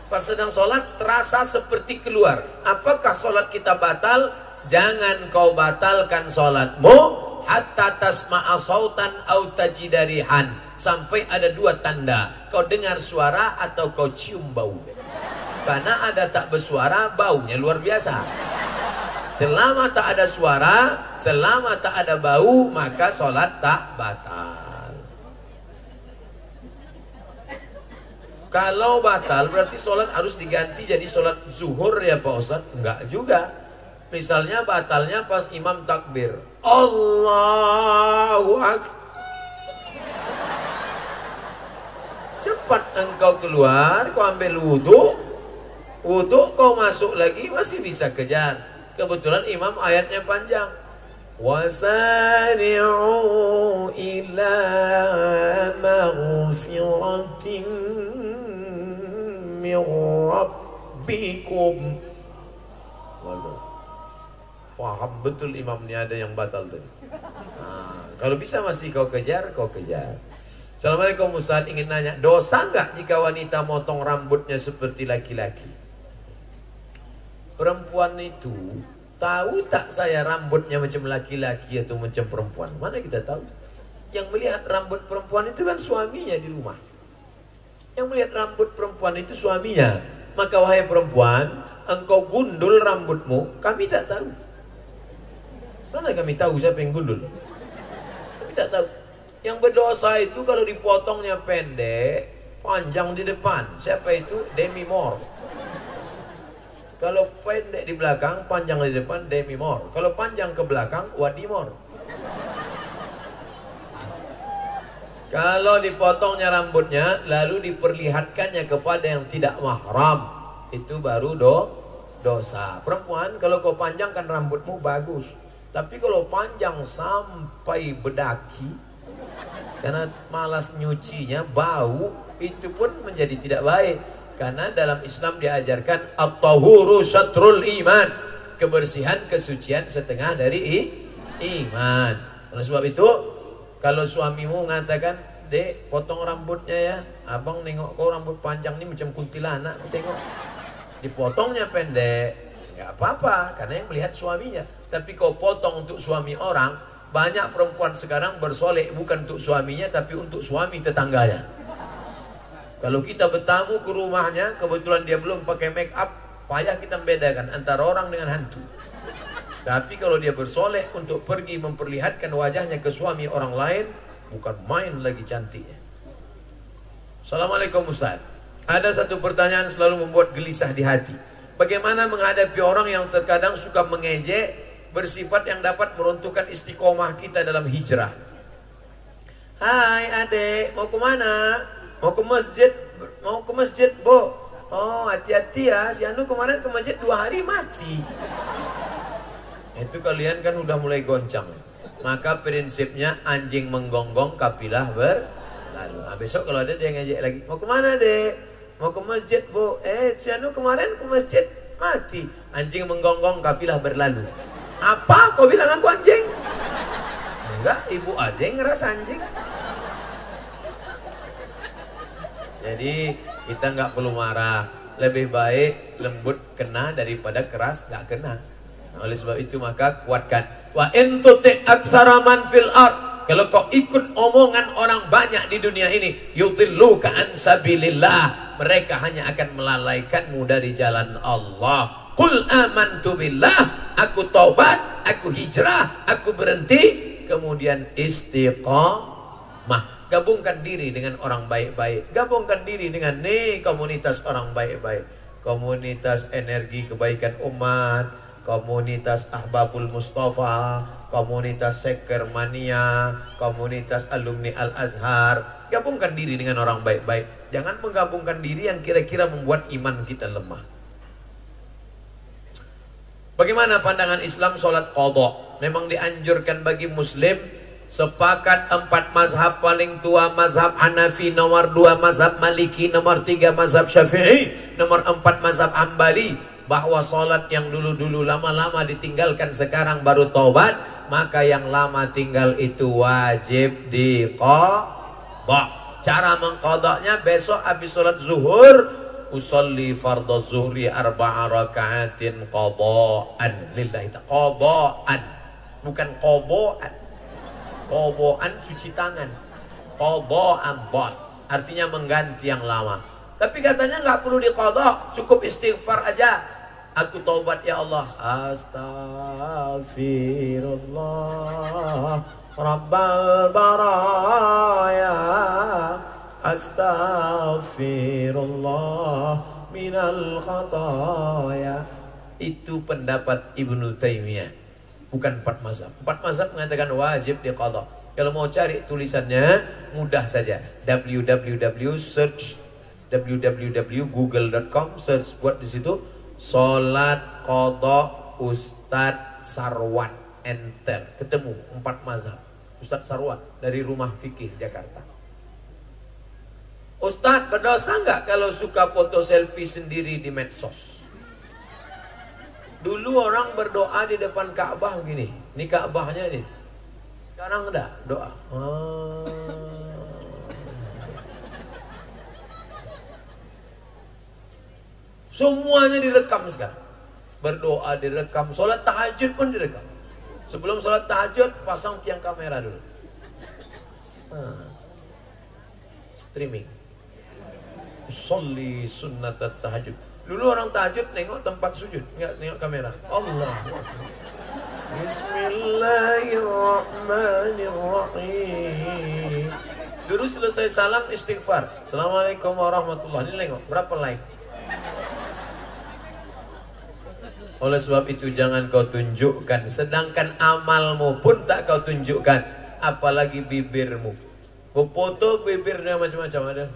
Pas sedang sholat terasa seperti keluar. Apakah sholat kita batal? Jangan kau batalkan sholatmu hatta tasma'a sautan au tajidarihan, sampai ada dua tanda, kau dengar suara atau kau cium bau. Karena ada tak bersuara, baunya luar biasa. Selama tak ada suara, selama tak ada bau, maka sholat tak batal. Kalau batal berarti sholat harus diganti jadi sholat zuhur ya Pak Ustadz? Enggak juga. Misalnya batalnya pas imam takbir, Allahu Akbar. Cepat engkau keluar, kau ambil wudhu, kau masuk lagi, masih bisa kejar. Kebetulan imam ayatnya panjang. Wasari'u ila maghfiratin min rabbikum. Paham betul imamnya ada yang batal tadi. Nah, kalau bisa masih kau kejar, kau kejar. Assalamualaikum Ustaz, ingin nanya, dosa nggak jika wanita motong rambutnya seperti laki-laki? Perempuan itu tahu tak saya rambutnya macam laki-laki atau macam perempuan? Mana kita tahu? Yang melihat rambut perempuan itu kan suaminya di rumah. Yang melihat rambut perempuan itu suaminya. Maka wahai perempuan, engkau gundul rambutmu, kami tak tahu. Mana kami tahu siapa yang gundul? Kami tak tahu. Yang berdosa itu kalau dipotongnya pendek, panjang di depan. Siapa itu? Demi Moore. Kalau pendek di belakang, panjang di depan, Demi Moore. Kalau panjang ke belakang, Wadi Moore. Kalau dipotongnya rambutnya, lalu diperlihatkannya kepada yang tidak mahram, itu baru dosa. Perempuan, kalau kau panjangkan rambutmu bagus. Tapi kalau panjang sampai bedaki, karena malas nyucinya, bau, itu pun menjadi tidak baik. Karena dalam Islam diajarkan at-tahuru syatrul iman, kebersihan, kesucian setengah dari iman. Oleh sebab itu, kalau suamimu mengatakan, Dek, potong rambutnya ya, abang nengok kau rambut panjang ini macam kuntilanak, aku tengok. Dipotongnya pendek, nggak apa-apa, karena yang melihat suaminya. Tapi kau potong untuk suami orang, banyak perempuan sekarang bersolek bukan untuk suaminya, tapi untuk suami tetangganya. Kalau kita bertamu ke rumahnya, kebetulan dia belum pakai make up, payah kita membedakan antara orang dengan hantu. Tapi kalau dia bersolek untuk pergi memperlihatkan wajahnya ke suami orang lain, bukan main lagi cantiknya. Assalamualaikum Ustaz. Ada satu pertanyaan selalu membuat gelisah di hati. Bagaimana menghadapi orang yang terkadang suka mengejek, bersifat yang dapat meruntuhkan istiqomah kita dalam hijrah? Hai adek, mau kemana? Mau ke masjid, Bu. Oh, hati-hati ya, si Anu kemarin ke masjid 2 hari mati. Itu kalian kan udah mulai goncang. Maka prinsipnya anjing menggonggong, kapilah berlalu. Nah, besok kalau ada dia ngejek lagi, mau kemana dek? Mau ke masjid Bu. Si Anu kemarin ke masjid mati. Anjing menggonggong, kapilah berlalu. Apa? Kau bilang aku anjing? Enggak, ibu aja yang ngerasa anjing. Jadi kita nggak perlu marah. Lebih baik lembut kena daripada keras nggak kena. Nah, oleh sebab itu maka kuatkan. Wa in tuti aktsara man fil ard. Kalau kau ikut omongan orang banyak di dunia ini, yudilluka an sabilillah, mereka hanya akan melalaikanmu dari jalan Allah. Qul amantu billah, aku taubat, aku hijrah, aku berhenti, kemudian istiqamah. Gabungkan diri dengan orang baik-baik. Gabungkan diri dengan komunitas orang baik-baik. Komunitas energi kebaikan umat, komunitas Ahbabul Mustafa, komunitas Sekermania, komunitas alumni Al-Azhar. Gabungkan diri dengan orang baik-baik. Jangan menggabungkan diri yang kira-kira membuat iman kita lemah. Bagaimana pandangan Islam sholat qadha? Memang dianjurkan bagi muslim Sepakat 4 mazhab paling tua, mazhab Hanafi, nomor 2 mazhab Maliki, nomor 3 mazhab Syafi'i, nomor 4 mazhab Hambali, bahwa sholat yang dulu-dulu lama-lama ditinggalkan sekarang baru taubat, maka yang lama tinggal itu wajib diqadha. Cara mengqadhanya, besok habis sholat zuhur, usolli fardhu zuhri 4 raka'atin qadha'an lillahi ta'ala. Qadha'an, bukan qobo'an. Qobo'an cuci tangan, qadha'an bot, artinya mengganti yang lama. Tapi katanya nggak perlu diqadha, cukup istighfar aja. Aku taubat ya Allah, astaghfirullah rabbal baraya, astaghfirullah minal khataya. Itu pendapat Ibnu Taimiyah, bukan 4 mazhab. 4 mazhab mengatakan wajib diqadha. Kalau mau cari tulisannya mudah saja, www.google.com, search buat di situ sholat qadha Ustadz Sarwan, enter, ketemu 4 mazhab. Ustadz Sarwan dari Rumah Fikih Jakarta. Ustadz, berdosa nggak kalau suka foto selfie sendiri di medsos? Dulu orang berdoa di depan Ka'bah gini, ini Ka'bahnya nih. Sekarang enggak doa. Semuanya direkam sekarang. Berdoa direkam, sholat tahajud pun direkam. Sebelum sholat tahajud pasang tiang kamera dulu. Streaming. Sholli sunnat tahajud. Dulu orang tahajud nengok tempat sujud, enggak nengok kamera. Allahu Akbar. Bismillahirrahmanirrahim. Dulu selesai salam istighfar, Assalamualaikum warahmatullahi wabarakatuh. Ini nengok berapa like. Oleh sebab itu jangan kau tunjukkan, sedangkan amalmu pun tak kau tunjukkan, apalagi bibirmu. Kau foto bibirnya macam-macam ada.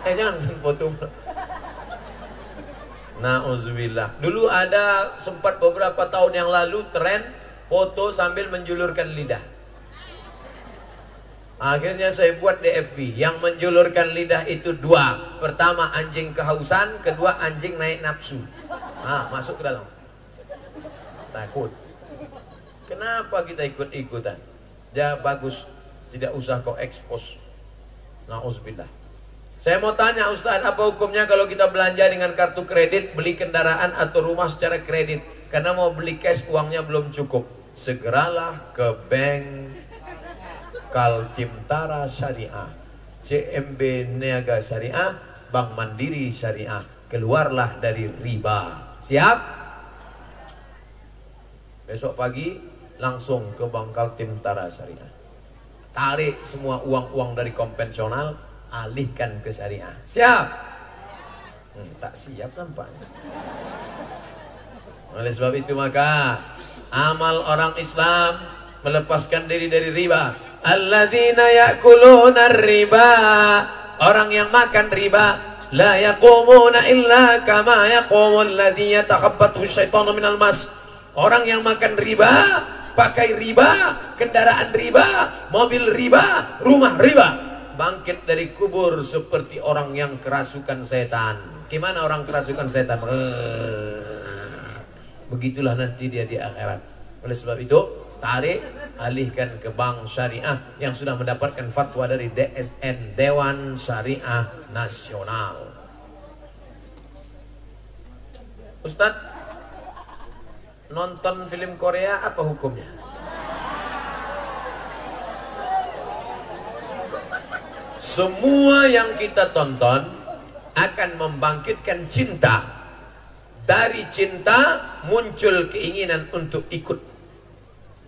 Jangan foto. Na'udzubillah. Dulu ada sempat beberapa tahun yang lalu tren foto sambil menjulurkan lidah. Akhirnya saya buat di FB. Yang menjulurkan lidah itu 2. Pertama anjing kehausan, kedua anjing naik nafsu. Masuk ke dalam. Takut. Kenapa kita ikut-ikutan? Ya bagus, tidak usah kau expose. Na'udzubillah. Saya mau tanya Ustaz, apa hukumnya kalau kita belanja dengan kartu kredit, beli kendaraan atau rumah secara kredit? Karena mau beli cash uangnya belum cukup. Segeralah ke bank Kaltimtara Syariah, CMB Niaga Syariah, Bank Mandiri Syariah. Keluarlah dari riba. Siap? Besok pagi langsung ke Bank Kaltimtara Syariah. Tarik semua uang-uang dari konvensional, alihkan ke syariah. Siap? Tak siap nampaknya. Oleh sebab itu maka amal orang Islam melepaskan diri dari riba. Alladzina ya'kuluna riba, orang yang makan riba, la yaqumuna illa kama yaqumul ladzi yatakhabbathu syaitanu minal mas. Orang yang makan riba, pakai riba, kendaraan riba, mobil riba, rumah riba, bangkit dari kubur seperti orang yang kerasukan setan. Gimana orang kerasukan setan? Begitulah nanti dia di akhirat. Oleh sebab itu, tarik, alihkan ke bank syariah yang sudah mendapatkan fatwa dari DSN, Dewan Syariah Nasional. Ustadz, nonton film Korea apa hukumnya? Semua yang kita tonton akan membangkitkan cinta. Dari cinta muncul keinginan untuk ikut.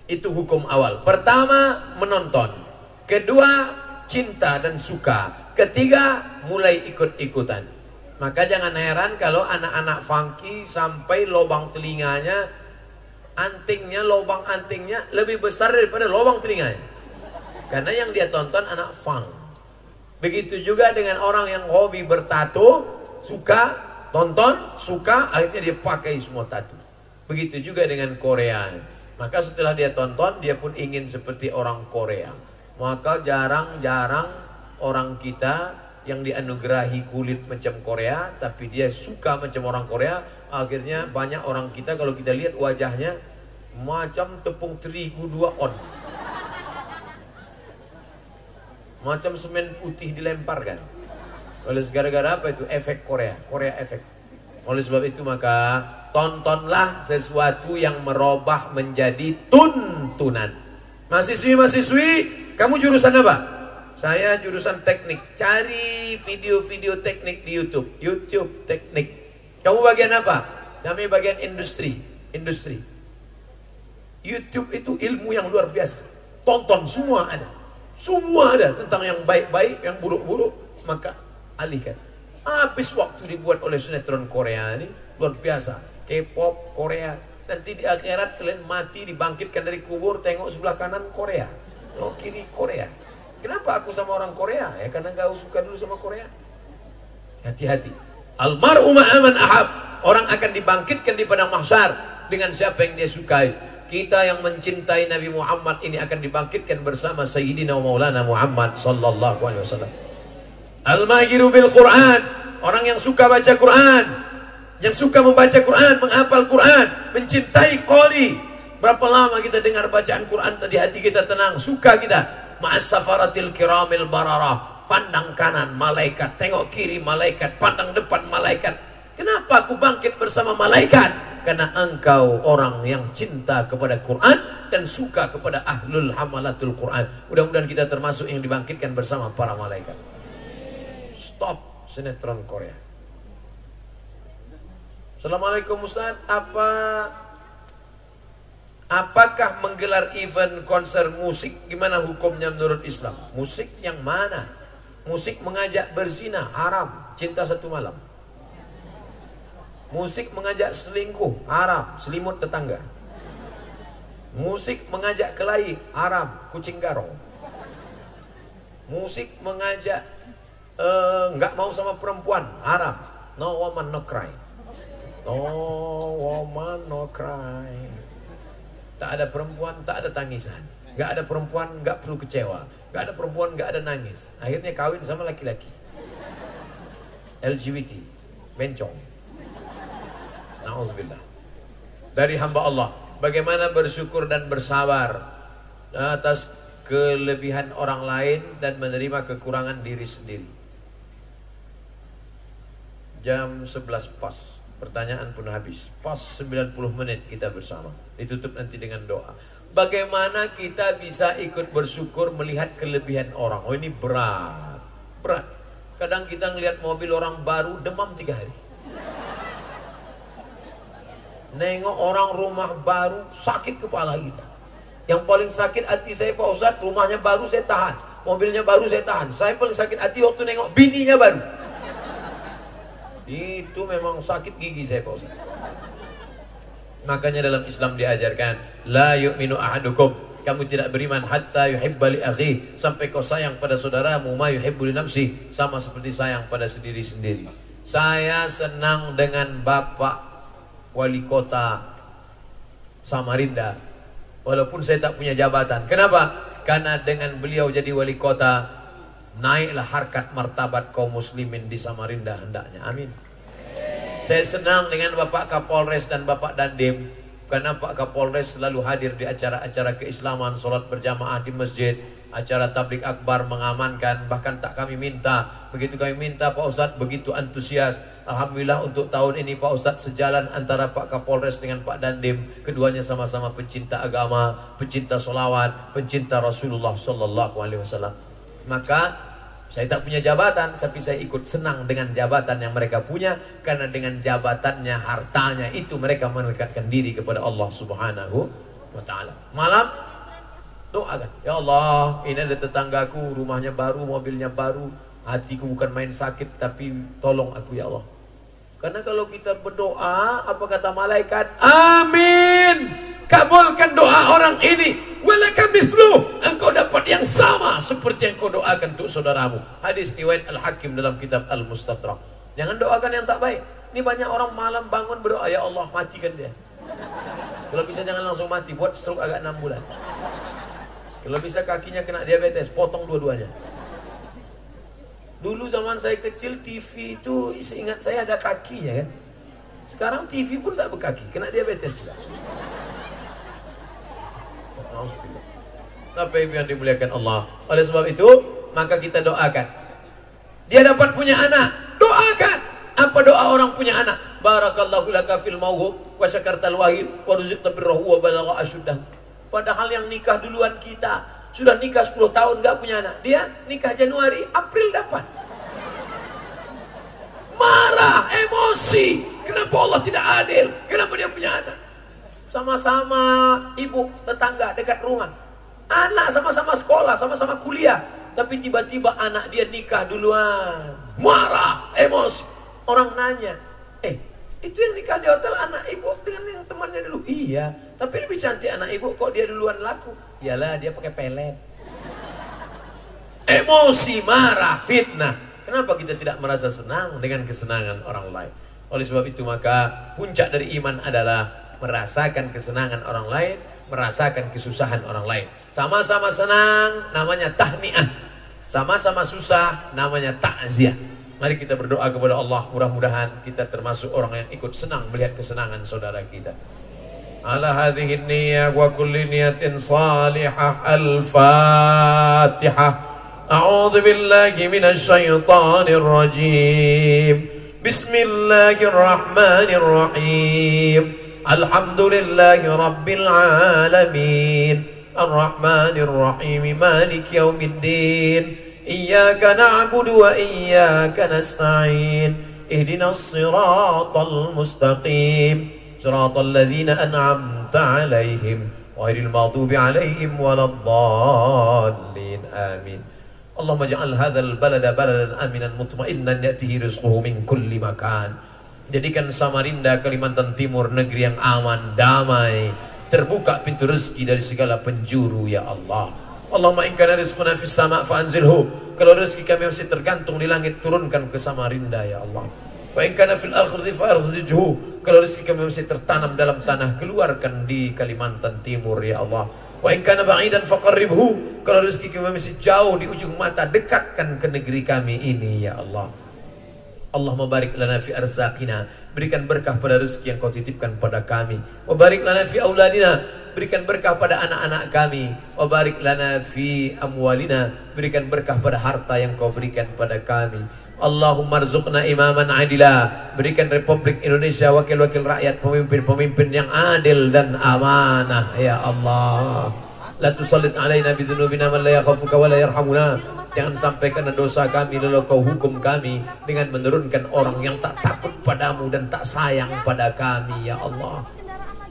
Itu hukum awal. Pertama, menonton. Kedua, cinta dan suka. Ketiga, mulai ikut-ikutan. Maka jangan heran kalau anak-anak funky sampai lubang telinganya, antingnya, lubang antingnya lebih besar daripada lubang telinganya. Karena yang dia tonton anak funk. Begitu juga dengan orang yang hobi bertato, suka, tonton, suka, akhirnya dia pakai semua tato. Begitu juga dengan Korea. Maka setelah dia tonton, dia pun ingin seperti orang Korea. Maka jarang-jarang orang kita yang dianugerahi kulit macam Korea, tapi dia suka macam orang Korea. Akhirnya banyak orang kita kalau kita lihat wajahnya macam tepung terigu 2 on. Macam semen putih dilemparkan. Oleh gara-gara apa itu? Efek Korea, Korea efek. Oleh sebab itu maka tontonlah sesuatu yang merubah menjadi tuntunan. Mahasiswi-mahasiswi, kamu jurusan apa? Saya jurusan teknik. Cari video-video teknik di YouTube. YouTube teknik. Kamu bagian apa? Kami bagian industri. Industri. YouTube itu ilmu yang luar biasa. Tonton, semua ada. Semua ada tentang yang baik-baik, yang buruk-buruk. Maka alihkan. Habis waktu dibuat oleh sinetron Korea ini. Luar biasa. K-pop Korea. Nanti di akhirat kalian mati, dibangkitkan dari kubur, tengok sebelah kanan Korea. Oh, kiri Korea. Kenapa aku sama orang Korea? Ya karena gak suka dulu sama Korea. Hati-hati. Almar'u ma'aman ahab. Orang akan dibangkitkan di padang mahsyar dengan siapa yang dia sukai. Kita yang mencintai Nabi Muhammad ini akan dibangkitkan bersama Sayyidina Maulana Muhammad sallallahu alaihi wasallam. Al-mahiru bil Quran. Orang yang suka baca Quran, yang suka membaca Quran, menghafal Quran, mencintai qari. Berapa lama kita dengar bacaan Quran tadi hati kita tenang, suka kita. Ma'as safaratil kiramil bararah. Pandang kanan malaikat, tengok kiri malaikat, pandang depan malaikat. Kenapa aku bangkit bersama malaikat? Karena engkau orang yang cinta kepada Quran dan suka kepada ahlul hamalatul Quran. Mudah-mudahan kita termasuk yang dibangkitkan bersama para malaikat. Stop sinetron Korea. Assalamualaikum Ustaz, apakah menggelar event konser musik gimana hukumnya menurut Islam? Musik yang mana? Musik mengajak berzina haram, cinta satu malam. Musik mengajak selingkuh haram, selimut tetangga. Musik mengajak kelahi haram, kucing garong. Musik mengajak nggak mau sama perempuan haram, no woman no cry. No woman no cry. Tak ada perempuan, tak ada tangisan. Gak ada perempuan, gak perlu kecewa. Gak ada perempuan, gak ada nangis. Akhirnya kawin sama laki-laki. LGBT, bencong. Na'udzubillah. Dari hamba Allah, bagaimana bersyukur dan bersabar atas kelebihan orang lain dan menerima kekurangan diri sendiri. Jam 11 pas. Pertanyaan pun habis. Pas 90 menit kita bersama. Ditutup nanti dengan doa. Bagaimana kita bisa ikut bersyukur melihat kelebihan orang? Oh ini berat. Berat. Kadang kita ngelihat mobil orang baru demam 3 hari. Nengok orang rumah baru sakit kepala kita. Yang paling sakit hati saya Pak Ustadz, rumahnya baru saya tahan. Mobilnya baru saya tahan. Saya paling sakit hati waktu nengok bininya baru. Itu memang sakit gigi saya Pak Ustaz. Makanya dalam Islam diajarkan la yu'minu ahadukum, kamu tidak beriman hatta yuhibba li akhi, sampai kau sayang pada saudaramu ma yuhibbu li nafsi, sama seperti sayang pada sendiri-sendiri. Saya senang dengan Bapak Wali Kota Samarinda walaupun saya tak punya jabatan. Kenapa? Karena dengan beliau jadi wali kota naiklah harkat martabat kaum muslimin di Samarinda hendaknya. Amin. Saya senang dengan Bapak Kapolres dan Bapak Dandim, karena Pak Kapolres selalu hadir di acara-acara keislaman, sholat berjamaah di masjid, acara tablik akbar mengamankan, bahkan tak kami minta. Begitu kami minta Pak Ustadz begitu antusias. Alhamdulillah untuk tahun ini Pak Ustadz sejalan antara Pak Kapolres dengan Pak Dandim. Keduanya sama-sama pencinta agama, pencinta sholawat, pencinta Rasulullah Sallallahu Alaihi Wasallam. Maka saya tak punya jabatan, tapi saya ikut senang dengan jabatan yang mereka punya, karena dengan jabatannya, hartanya itu mereka mendekatkan diri kepada Allah Subhanahu wa Ta'ala. Malam doakan, ya Allah, ini ada tetanggaku, rumahnya baru, mobilnya baru, hatiku bukan main sakit, tapi tolong aku ya Allah. Karena kalau kita berdoa, apa kata malaikat? Amin. Kabulkan doa orang ini. Walaka mithlu, engkau dapat yang sama seperti yang kau doakan untuk saudaramu. Hadis riwayat Al-Hakim dalam kitab Al-Mustadrak. Jangan doakan yang tak baik. Ini banyak orang malam bangun berdoa, ya Allah matikan dia. Kalau bisa jangan langsung mati, buat stroke agak 6 bulan. Kalau bisa kakinya kena diabetes, potong dua-duanya. Dulu zaman saya kecil TV itu seingat saya ada kakinya kan. Sekarang TV pun tak berkaki, kena diabetes juga. Apa yang dimuliakan Allah. Oleh sebab itu, maka kita doakan. Dia dapat punya anak, doakan. Apa doa orang punya anak? Barakallahu laka fil mauhub wa syakartal wahid wa ruziqta birrahu wa balagha asyuddah. Padahal yang nikah duluan kita, sudah nikah 10 tahun gak punya anak. Dia nikah Januari, April dapat. Marah, emosi. Kenapa Allah tidak adil? Kenapa dia punya anak? Sama-sama ibu tetangga dekat rumah. Anak sama-sama sekolah, sama-sama kuliah. Tapi tiba-tiba anak dia nikah duluan. Marah, emosi. Orang nanya, itu yang nikah di hotel anak ibu dengan yang temannya dulu. Iya, tapi lebih cantik anak ibu kok dia duluan laku. Iyalah dia pakai pelet. Emosi, marah, fitnah. Kenapa kita tidak merasa senang dengan kesenangan orang lain? Oleh sebab itu maka puncak dari iman adalah merasakan kesenangan orang lain, merasakan kesusahan orang lain. Sama-sama senang namanya tahniah, sama-sama susah namanya takziah. Mari kita berdoa kepada Allah, mudah-mudahan kita termasuk orang yang ikut senang melihat kesenangan saudara kita. Ala hadhihi niyyah wa kulli niyatin salihah. Al-Fatihah. A'udzu billahi minasy syaithanir rajim. Bismillahirrahmanirrahim. Alhamdulillahi rabbil alamin. Ar-Rahmanir Rahim. Maliki yaumiddin. إياك نعبد وإياك نستعين اهدنا الصراط المستقيم صراط الذين أنعمت عليهم غير المغضوب عليهم ولا الضالين آمين اللهم اجعل هذا البلد بلدا آمنا مطمئنا يأتيه رزقه من كل مكان. Jadikan Samarinda, Kalimantan Timur negeri yang aman, damai, terbuka pintu rezeki dari segala penjuru ya Allah. Allahumma in kana rizquna fis sama' fa'anzilhu. Kalau rezeki kami masih tergantung di langit, turunkan ke Samarinda ya Allah. Wa in kana fil akhirati fa'akhrijhu. Kalau rezeki kami masih tertanam dalam tanah, keluarkan di Kalimantan Timur ya Allah. Wa in kana ba'idan faqarribhu. Kalau rezeki kami masih jauh di ujung mata, dekatkan ke negeri kami ini ya Allah. Allahumma barik lana fi arzaqina, berikan berkah pada rezeki yang kau titipkan pada kami. Wa barik lana fi auladina, berikan berkah pada anak-anak kami. Wa barik lana fi amwalina, berikan berkah pada harta yang kau berikan pada kami. Allahumma rzuqna imaman adila, berikan Republik Indonesia wakil-wakil rakyat, pemimpin-pemimpin yang adil dan amanah ya Allah. La tusallit alaina bidhunubina man la yakhafuka wa la yarhamuna. Jangan sampai karena dosa kami lalu kau hukum kami dengan menurunkan orang yang tak takut padamu dan tak sayang pada kami ya Allah.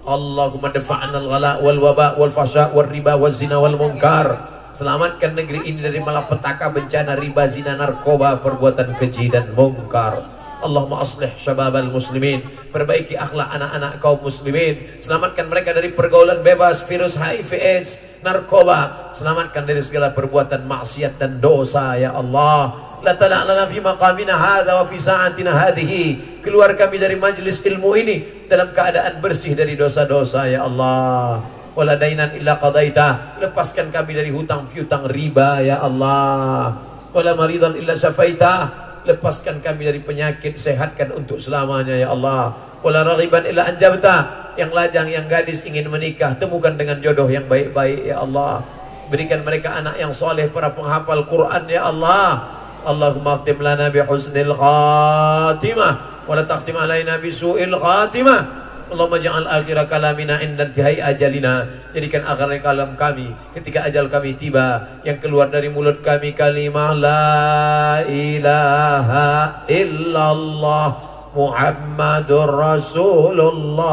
Allahumma dafa'na al-ghala wal waba wal fahsya wal riba wal zina wal munkar. Selamatkan negeri ini dari malapetaka, bencana, riba, zina, narkoba, perbuatan keji dan mungkar. Allahumma aslih syababal muslimin, perbaiki akhlak anak-anak kaum muslimin, selamatkan mereka dari pergaulan bebas virus HIV AIDS, narkoba, selamatkan dari segala perbuatan maksiat dan dosa ya Allah. La tala'lana fi maqamina hadha wa fi sa'atina hadhihi, keluar kami dari majlis ilmu ini dalam keadaan bersih dari dosa-dosa ya Allah. Wala dainan illa qadaita, lepaskan kami dari hutang piutang riba ya Allah. Wala maridan illa syafaita, lepaskan kami dari penyakit, sehatkan untuk selamanya ya Allah. Wala raghiban illa anjabta, yang lajang, yang gadis ingin menikah, temukan dengan jodoh yang baik-baik ya Allah. Berikan mereka anak yang soleh, para penghafal Quran ya Allah. Allahumma khtim lana bi husnil khatimah wa la takhtim alaina bi su'il khatimah. Allahumma ja'al akhira kalamina inda intihai ajalina, jadikan akhir kalam kami ketika ajal kami tiba, yang keluar dari mulut kami kalimah la ilaha illallah Muhammadur Rasulullah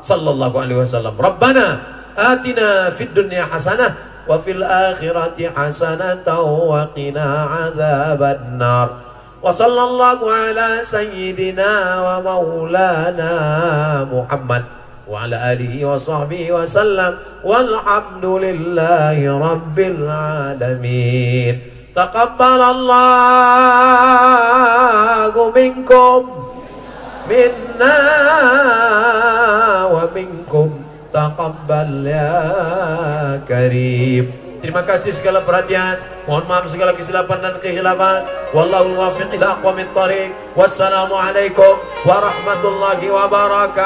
sallallahu alaihi wasallam. Rabbana atina fid dunya hasanah wa fil akhirati hasanatan wa qina adzaban nar. Wa sallallahu ala sayyidina wa maulana Muhammad wa ala alihi wa sahbihi wa sallam walhamdulillahi rabbil alamin. Taqabbalallahu minkum minna minkum taqabbal ya karim. Terima kasih segala perhatian. Mohon maaf segala kesilapan dan kehilafan. Wallahul muwaffiq ila aqwamit thariq. Wassalamualaikum warahmatullahi wabarakatuh.